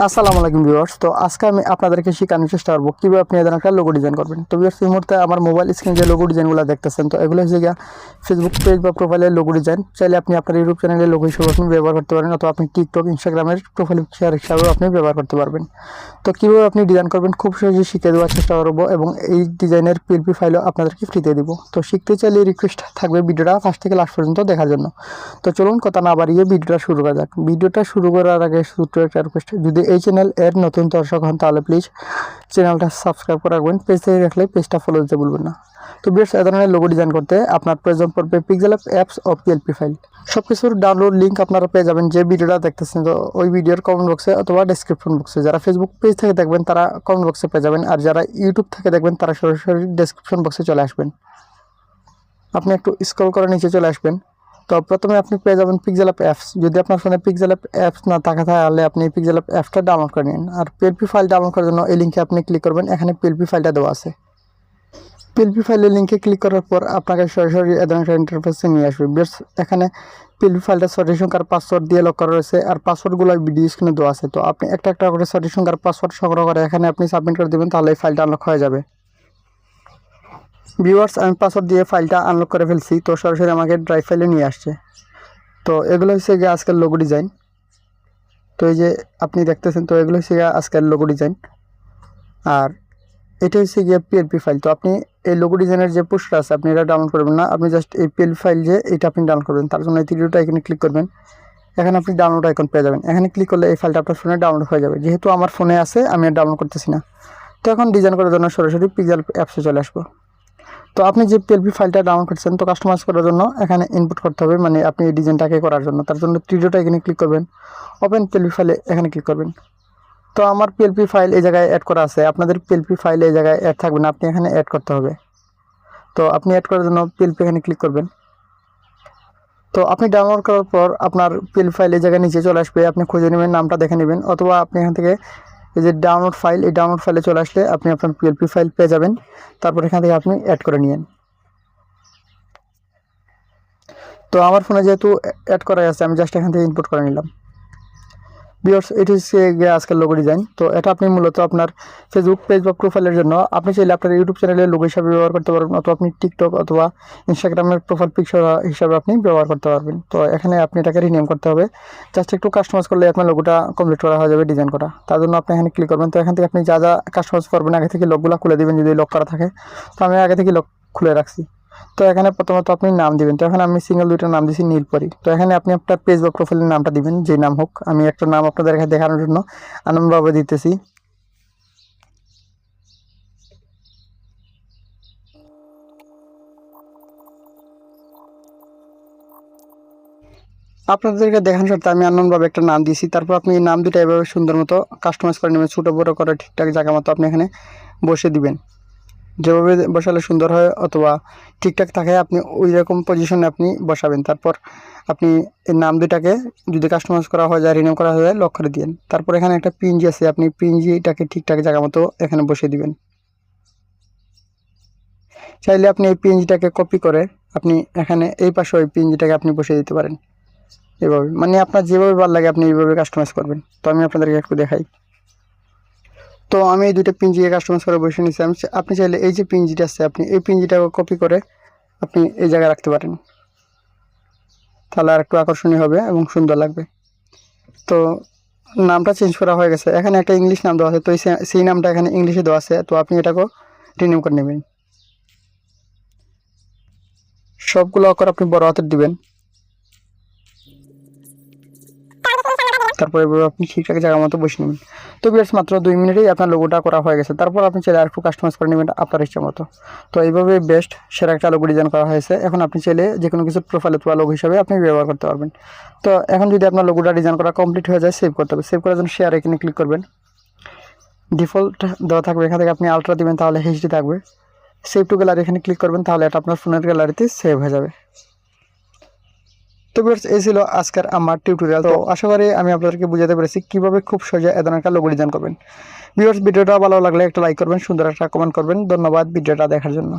আসসালামু আলাইকুম ভিউয়ার্স। তো আজকে আমি আপনাদেরকে শেখানোর চেষ্টা করব কীভাবে আপনি এদের একটা লোগো ডিজাইন করবেন। তো ভিউয়ার্স, এই মুহূর্তে আমার মোবাইল স্ক্রিনে যে লোগো ডিজাইনগুলো দেখতেছেন, তো এগুলো হচ্ছে গিয়া ফেসবুক পেজ বা প্রোফাইলের লোগো ডিজাইন। চাইলে আপনি আপনার ইউটিউব চ্যানেলের লোগো হিসেবে আপনি ব্যবহার করতে পারেন, অথবা আপনি টিকটক, ইনস্টাগ্রামের প্রোফাইল পিকচার হিসাবেও আপনি ব্যবহার করতে পারবেন। তো কীভাবে আপনি ডিজাইন করবেন খুব সহজেই শিখে দেওয়ার চেষ্টা করব, এবং এই ডিজাইনের পিএলপি ফাইলও আপনাদেরকে ফ্রিতে দিব। তো শিখতে চাইলে রিকোয়েস্ট থাকবে ভিডিওটা ফার্স্ট থেকে লাস্ট পর্যন্ত দেখার জন্য। তো চলুন কথা না বাড়িয়ে ভিডিওটা শুরু করা যাক। ভিডিওটা শুরু করার আগে ছোট্ট একটা রিকোয়েস্ট, যদি এই চ্যানেল এর নতুন দর্শক হন তাহলে প্লিজ চ্যানেলটা সাবস্ক্রাইব করে রাখবেন, পেজ থেকে রাখলে পেজটা ফলো দিতে ভুলবেন না। তো বেশ, এ ধরনের লোগো ডিজাইন করতে আপনার প্রয়োজন পড়বে পিক্সেল অ্যাপস ও পিএলপি ফাইল। সব কিছুর ডাউনলোড লিঙ্ক আপনারা পেয়ে যাবেন যে ভিডিওটা দেখতেছেন, তো ওই ভিডিওর কমেন্ট বক্সে অথবা ডেসক্রিপশন বক্সে। যারা ফেসবুক পেজ থেকে দেখবেন তারা কমেন্ট বক্সে পেয়ে যাবেন, আর যারা ইউটিউব থেকে দেখবেন তারা সরাসরি ডেসক্রিপশন বক্সে চলে আসবেন। আপনি একটু স্ক্রল করে নিচে চলে আসবেন। তো প্রথমে আপনি পেয়ে যাবেন পিক্সেল অ্যাপস। যদি আপনার ফোনে পিক্সেল অ্যাপস না থাকে তাহলে আপনি পিক্সেল অ্যাপসটা ডাউনলোড করে নিন। আর পিএলপি ফাইল ডাউনলোড করার জন্য এই লিঙ্কে আপনি ক্লিক করবেন। এখানে পিএলপি ফাইলটা দেওয়া আছে। পিএলপি ফাইলের লিঙ্কে ক্লিক করার পর আপনাকে সরাসরি এ ধরনের একটা ইন্টারফেসে নিয়ে আসবে। বেশ, এখানে পিএলপি ফাইলটা সঠিক সংখ্যার পাসওয়ার্ড দিয়ে লক করা রয়েছে, আর পাসওয়ার্ডগুলো ভিডিও স্ক্রিনে দেওয়া আছে। তো আপনি একটা একটা করে সঠিক সংখ্যার পাসওয়ার্ড সংগ্রহ করে এখানে আপনি সাবমিট করে দেবেন, তাহলে এই ফাইলটা আনলক হয়ে যাবে। ভিউয়ার্স, আমি পাসওয়ার্ড দিয়ে ফাইলটা আনলক করে ফেলছি। তো সরাসরি আমাকে ড্রাইভ ফাইলে নিয়ে আসছে। তো এগুলো হচ্ছে গিয়ে আজকের লোগো ডিজাইন। তো এই যে আপনি দেখতেছেন, তো এগুলো হচ্ছে গিয়ে আজকের লোগো ডিজাইন, আর এটা হচ্ছে গিয়ে পিএলপি ফাইল। তো আপনি এই লোগো ডিজাইনের যে পোস্টার আছে আপনি এটা ডাউনলোড করবেন না, আপনি জাস্ট এই পিএলপি ফাইল যে এটা আপনি ডাউনলোড করবেন। তার জন্য এই ভিডিওটা এখানে ক্লিক করবেন। এখানে আপনি ডাউনলোড আইকন পেয়ে যাবেন। এখানে ক্লিক করলে এই ফাইলটা আপনার ফোনে ডাউনলোড হয়ে যাবে। যেহেতু আমার ফোনে আছে আমি আর ডাউনলোড করতেছি না। তো এখন ডিজাইন করার জন্য সরাসরি পিক্সেল অ্যাপসে চলে আসবো। তো আপনি যে পিএলপি ফাইলটা ডাউনলোড করছেন, তো কাস্টমাইজ করার জন্য এখানে ইনপুট করতে হবে, মানে আপনি এই ডিজাইনটাকে করার জন্য। তার জন্য ভিডিওটা এখানে ক্লিক করবেন, ওপেন পিএলপি ফাইলে এখানে ক্লিক করবেন। তো আমার পিএলপি ফাইল এই জায়গায় অ্যাড করা আছে, আপনাদের পিএলপি ফাইল এই জায়গায় অ্যাড থাকবে না, আপনি এখানে অ্যাড করতে হবে। তো আপনি অ্যাড করার জন্য পিএলপি এখানে ক্লিক করবেন। তো আপনি ডাউনলোড করার পর আপনার পিএলপি ফাইল এই জায়গায় নিচে চলে আসবে, আপনি খুঁজে নেবেন, নামটা দেখে নেবেন, অথবা আপনি এখান থেকে এই যে ডাউনলোড ফাইল, এই ডাউনলোড ফাইলে চলে আসলে আপনি আপনার পিএলপি ফাইল পেয়ে যাবেন। তারপর এখান থেকে আপনি অ্যাড করে নিন। তো আমার ফোনে যেহেতু অ্যাড করা আছে, আমি জাস্ট এখান থেকে ইনপুট করে নিলাম। ভিউয়ার্স, এটি হচ্ছে গিয়ে আজকের লোগো ডিজাইন। তো এটা আপনি মূলত আপনার ফেসবুক পেজ বা প্রোফাইলের জন্য আপনি চাইলে আপনার ইউটিউব চ্যানেলের লোগো হিসাবে ব্যবহার করতে পারবেন, অথবা আপনি টিকটক অথবা ইনস্টাগ্রামের প্রোফাইল পিকচার হিসাবে আপনি ব্যবহার করতে পারবেন। তো এখানে আপনি এটাকে রিনেম করতে হবে। জাস্ট একটু কাস্টমাইজ করলে আপনার লোগোটা কমপ্লিট করা হয়ে যাবে, ডিজাইন করা। তার জন্য আপনি এখানে ক্লিক করবেন। তো এখান থেকে আপনি যা যা কাস্টমাইজ করবেন আগে থেকে লকগুলো খুলে দেবেন যদি লক করা থাকে। তো আমি আগে থেকে লক খুলে রাখছি। তো এখানে প্রথমত আপনি নাম দিবেন। তো এখানে আমি সিঙ্গেল দুইটা নাম দিচ্ছি নীলপরি। তো এখানে আপনি আপনার পেজ বা প্রোফাইলের নামটা দিবেন, যে নাম হোক। আমি একটা নাম আপনাদের এখানে দেখানোর জন্য আনন্দভাবে দিতেছি। আপনাদেরকে দেখানোর সাথে আমি আনন্দভাবে একটা নাম দিয়েছি। তারপর আপনি এই নাম দুটো এভাবে সুন্দর মতো কাস্টমাইজ করে নেবেন, ছোটো বড়ো করে ঠিকঠাক জায়গা মতো আপনি এখানে বসে দিবেন। যেভাবে বসালে সুন্দর হয় অথবা ঠিকঠাক থাকে আপনি ওই রকম পজিশনে আপনি বসাবেন। তারপর আপনি এই নাম দুটাকে যদি কাস্টমাইজ করা হয়ে যায়, রিনেম করা হয়ে যায়, লক করে দিন। তারপর এখানে একটা পিএনজি আছে, আপনি পিএনজিটাকে ঠিকঠাক জায়গা মতো এখানে বসিয়ে দিবেন। চাইলে আপনি এই পিএনজিটাকে কপি করে আপনি এখানে এই পাশে ওই পিএনজিটাকে আপনি বসিয়ে দিতে পারেন এভাবে, মানে আপনার যেভাবে ভালো লাগে আপনি এইভাবে কাস্টমাইজ করবেন। তো আমি আপনাদেরকে একটু দেখাই। তো আমি এই দুটো পিএনজিকে কাস্টমাইজ করে বসে নিচ্ছি। আপনি চাইলে এই যে পিএনজিটা আছে আপনি এই পিএনজিটাকে কপি করে আপনি এই জায়গায় রাখতে পারেন, তাহলে আর একটু আকর্ষণীয় হবে এবং সুন্দর লাগবে। তো নামটা চেঞ্জ করা হয়ে গেছে। এখানে একটা ইংলিশ নাম দেওয়া আছে, তো সেই নামটা এখানে ইংলিশে দেওয়া আছে। তো আপনি এটাকেও রিনিউ করে নেবেন। সবগুলো অক্ষর আপনি বড় হাতের দিবেন। তারপরে আপনি ঠিকঠাক জায়গা মতো বসে নেবেন। তো ভিউয়ার্স, মাত্র 2 মিনিটেই আপনার লোগোটা করা হয়ে গেছে। তারপর আপনি চাইলে আর একটু কাস্টমাইজ করে নেবেন আপনার ইচ্ছা মতো। তো এইভাবে বেস্ট সেরা একটা লোগো ডিজাইন করা হয়েছে। এখন আপনি চাইলে যে কোনো কিছু প্রোফাইলে তোলা লোগো হিসাবে আপনি ব্যবহার করতে পারবেন। তো এখন যদি আপনার লোগোটা ডিজাইন করা কমপ্লিট হয়ে যায়, সেভ করতে হবে। সেভ করার জন্য শেয়ার এখানে ক্লিক করবেন। ডিফল্ট দেওয়া থাকবে, এখান থেকে আপনি আলট্রা দিবেন, তাহলে এইচডি থাকবে। সেভ টু গ্যালারি এখানে ক্লিক করবেন, তাহলে এটা আপনার ফোনের গ্যালারিতে সেভ হয়ে যাবে। তো ভিউয়ার্স, এই ছিল আজকের আমার টিউটোরিয়াল। তো আশা করি আমি আপনাদেরকে বুঝাতে পেরেছি কিভাবে খুব সহজে এ ধরনের একটা লোগো ডিজাইন করবেন। ভিউয়ার্স, ভিডিওটা ভালো লাগলে একটা লাইক করবেন, সুন্দর একটা কমেন্ট করবেন। ধন্যবাদ ভিডিওটা দেখার জন্য।